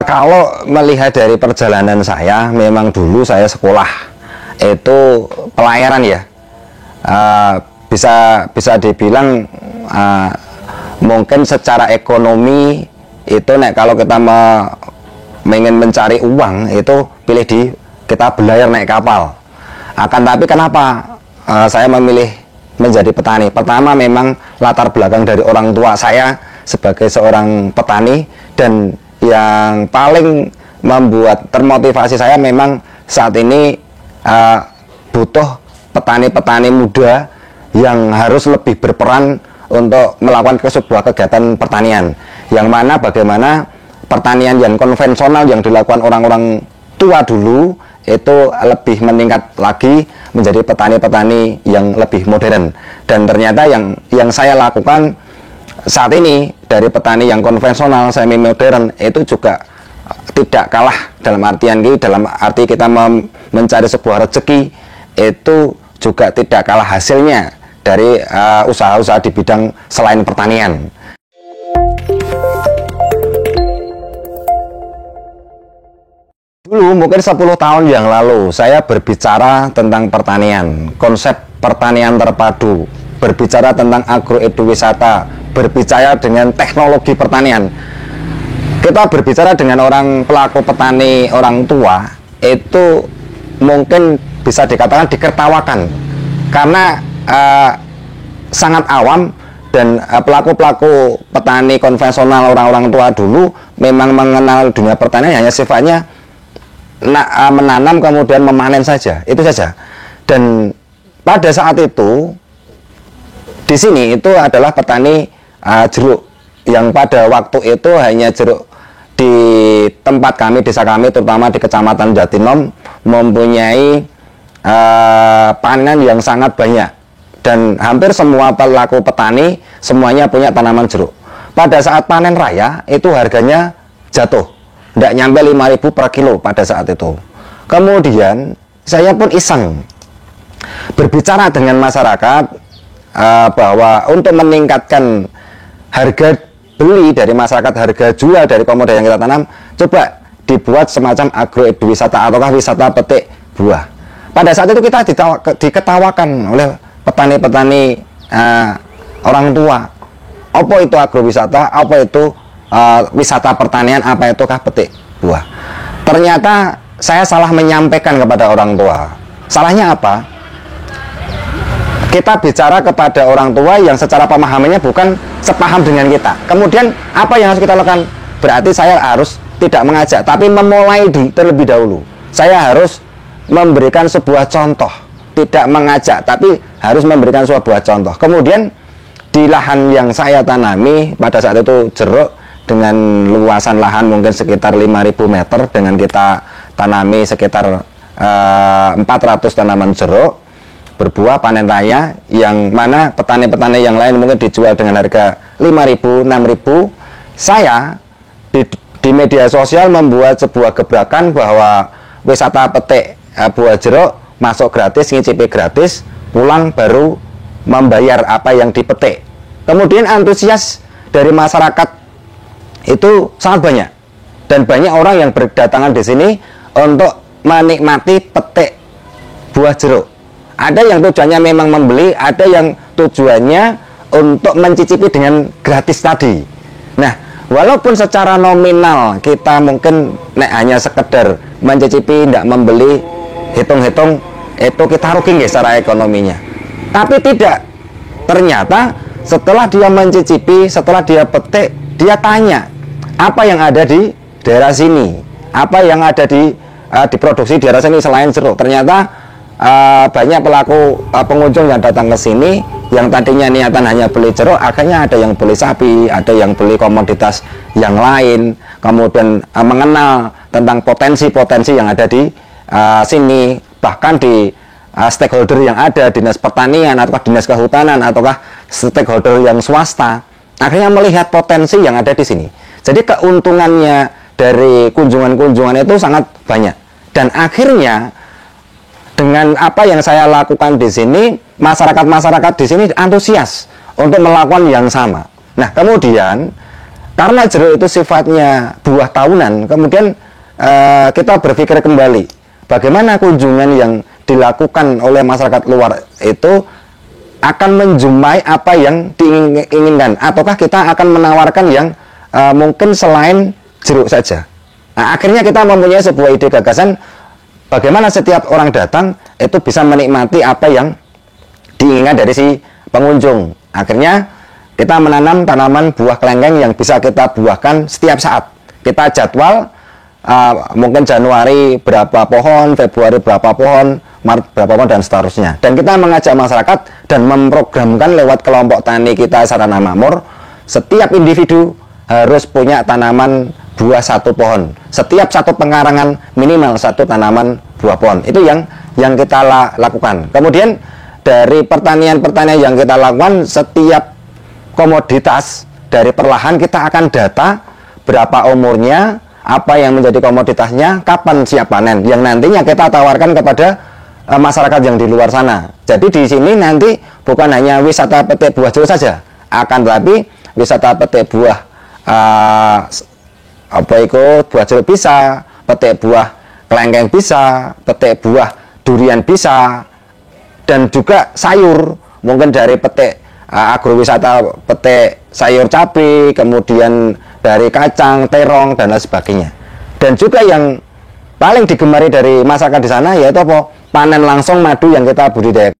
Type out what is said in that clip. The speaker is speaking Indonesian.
Kalau melihat dari perjalanan saya, memang dulu saya sekolah itu pelayaran ya. Bisa dibilang mungkin secara ekonomi itu kalau kita ingin mencari uang itu pilih kita belayar naik kapal. Akan tapi kenapa saya memilih menjadi petani? Pertama, memang latar belakang dari orang tua saya sebagai seorang petani, dan yang paling membuat termotivasi saya memang saat ini butuh petani-petani muda yang harus lebih berperan untuk melakukan sebuah kegiatan pertanian, yang mana bagaimana pertanian yang konvensional yang dilakukan orang-orang tua dulu itu lebih meningkat lagi menjadi petani-petani yang lebih modern. Dan ternyata yang saya lakukan saat ini dari petani yang konvensional semi modern itu juga tidak kalah, dalam arti kita mencari sebuah rezeki itu juga tidak kalah hasilnya dari usaha-usaha di bidang selain pertanian. Dulu mungkin 10 tahun yang lalu saya berbicara tentang pertanian, konsep pertanian terpadu, berbicara tentang agroeduwisata, berbicara dengan teknologi pertanian. Kita berbicara dengan orang pelaku petani, orang tua, itu mungkin bisa dikatakan ditertawakan karena sangat awam, dan pelaku-pelaku petani konvensional orang-orang tua dulu memang mengenal dunia pertanian hanya sifatnya menanam kemudian memanen saja, itu saja. Dan pada saat itu di sini itu adalah petani jeruk, yang pada waktu itu hanya jeruk di tempat kami, desa kami, terutama di Kecamatan Jatinom, mempunyai panen yang sangat banyak, dan hampir semua pelaku petani semuanya punya tanaman jeruk. Pada saat panen raya itu harganya jatuh, tidak nyampe 5.000 per kilo pada saat itu. Kemudian saya pun iseng berbicara dengan masyarakat bahwa untuk meningkatkan harga beli dari masyarakat, harga jual dari komoditas yang kita tanam, coba dibuat semacam agroeduwisata ataukah wisata petik buah. Pada saat itu kita diketawakan oleh petani-petani orang tua. Apa itu agrowisata? Apa itu wisata pertanian? Apa itukah petik buah? Ternyata saya salah menyampaikan kepada orang tua. Salahnya apa? Kita bicara kepada orang tua yang secara pemahamannya bukan sepaham dengan kita. Kemudian apa yang harus kita lakukan? Berarti saya harus tidak mengajak, tapi memulai terlebih dahulu. Saya harus memberikan sebuah contoh, tidak mengajak, tapi harus memberikan sebuah contoh. Kemudian di lahan yang saya tanami pada saat itu jeruk, dengan luasan lahan mungkin sekitar 5.000 meter, dengan kita tanami sekitar 400 tanaman jeruk berbuah panen raya, yang mana petani-petani yang lain mungkin dijual dengan harga 5.000, 6.000. Saya di media sosial membuat sebuah gebrakan bahwa wisata petik buah jeruk masuk gratis, ngicipi gratis, pulang baru membayar apa yang dipetik. Kemudian antusias dari masyarakat itu sangat banyak, dan banyak orang yang berdatangan di sini untuk menikmati petik buah jeruk. Ada yang tujuannya memang membeli, ada yang tujuannya untuk mencicipi dengan gratis tadi. Nah, walaupun secara nominal kita mungkin hanya sekedar mencicipi, tidak membeli, hitung-hitung itu kita rugi nggak secara ekonominya. Tapi tidak. Ternyata setelah dia mencicipi, setelah dia petik, dia tanya apa yang ada di daerah sini, apa yang ada diproduksi di daerah sini selain jeruk. Ternyata banyak pelaku pengunjung yang datang ke sini yang tadinya niatan hanya beli jeruk, akhirnya ada yang beli sapi, ada yang beli komoditas yang lain, kemudian mengenal tentang potensi-potensi yang ada di sini. Bahkan di stakeholder yang ada, dinas pertanian atau dinas kehutanan ataukah stakeholder yang swasta, akhirnya melihat potensi yang ada di sini. Jadi keuntungannya dari kunjungan-kunjungan itu sangat banyak, dan akhirnya dengan apa yang saya lakukan di sini, masyarakat di sini antusias untuk melakukan yang sama. Nah, kemudian karena jeruk itu sifatnya buah tahunan, kemudian kita berpikir kembali bagaimana kunjungan yang dilakukan oleh masyarakat luar itu akan menjumpai apa yang diinginkan, ataukah kita akan menawarkan yang mungkin selain jeruk saja. Nah, akhirnya kita mempunyai sebuah ide gagasan bagaimana setiap orang datang itu bisa menikmati apa yang diinginkan dari si pengunjung. Akhirnya kita menanam tanaman buah kelengkeng yang bisa kita buahkan setiap saat. Kita jadwal mungkin Januari berapa pohon, Februari berapa pohon, Maret berapa pohon, dan seterusnya. Dan kita mengajak masyarakat dan memprogramkan lewat kelompok tani kita Sarana Makmur, setiap individu harus punya tanaman buah satu pohon. Setiap satu pengarangan minimal satu tanaman buah pohon. Itu yang kita lakukan. Kemudian dari pertanian-pertanian yang kita lakukan, setiap komoditas dari perlahan kita akan data berapa umurnya, apa yang menjadi komoditasnya, kapan siap panen, yang nantinya kita tawarkan kepada masyarakat yang di luar sana. Jadi di sini nanti bukan hanya wisata petik buah jeruk saja, akan tetapi wisata petik buah buah jeruk bisa, petik buah kelengkeng bisa, petik buah durian bisa, dan juga sayur, mungkin dari petik agrowisata petik sayur cabai, kemudian dari kacang, terong, dan lain sebagainya. Dan juga yang paling digemari dari masyarakat di sana yaitu apa? Panen langsung madu yang kita budidaya.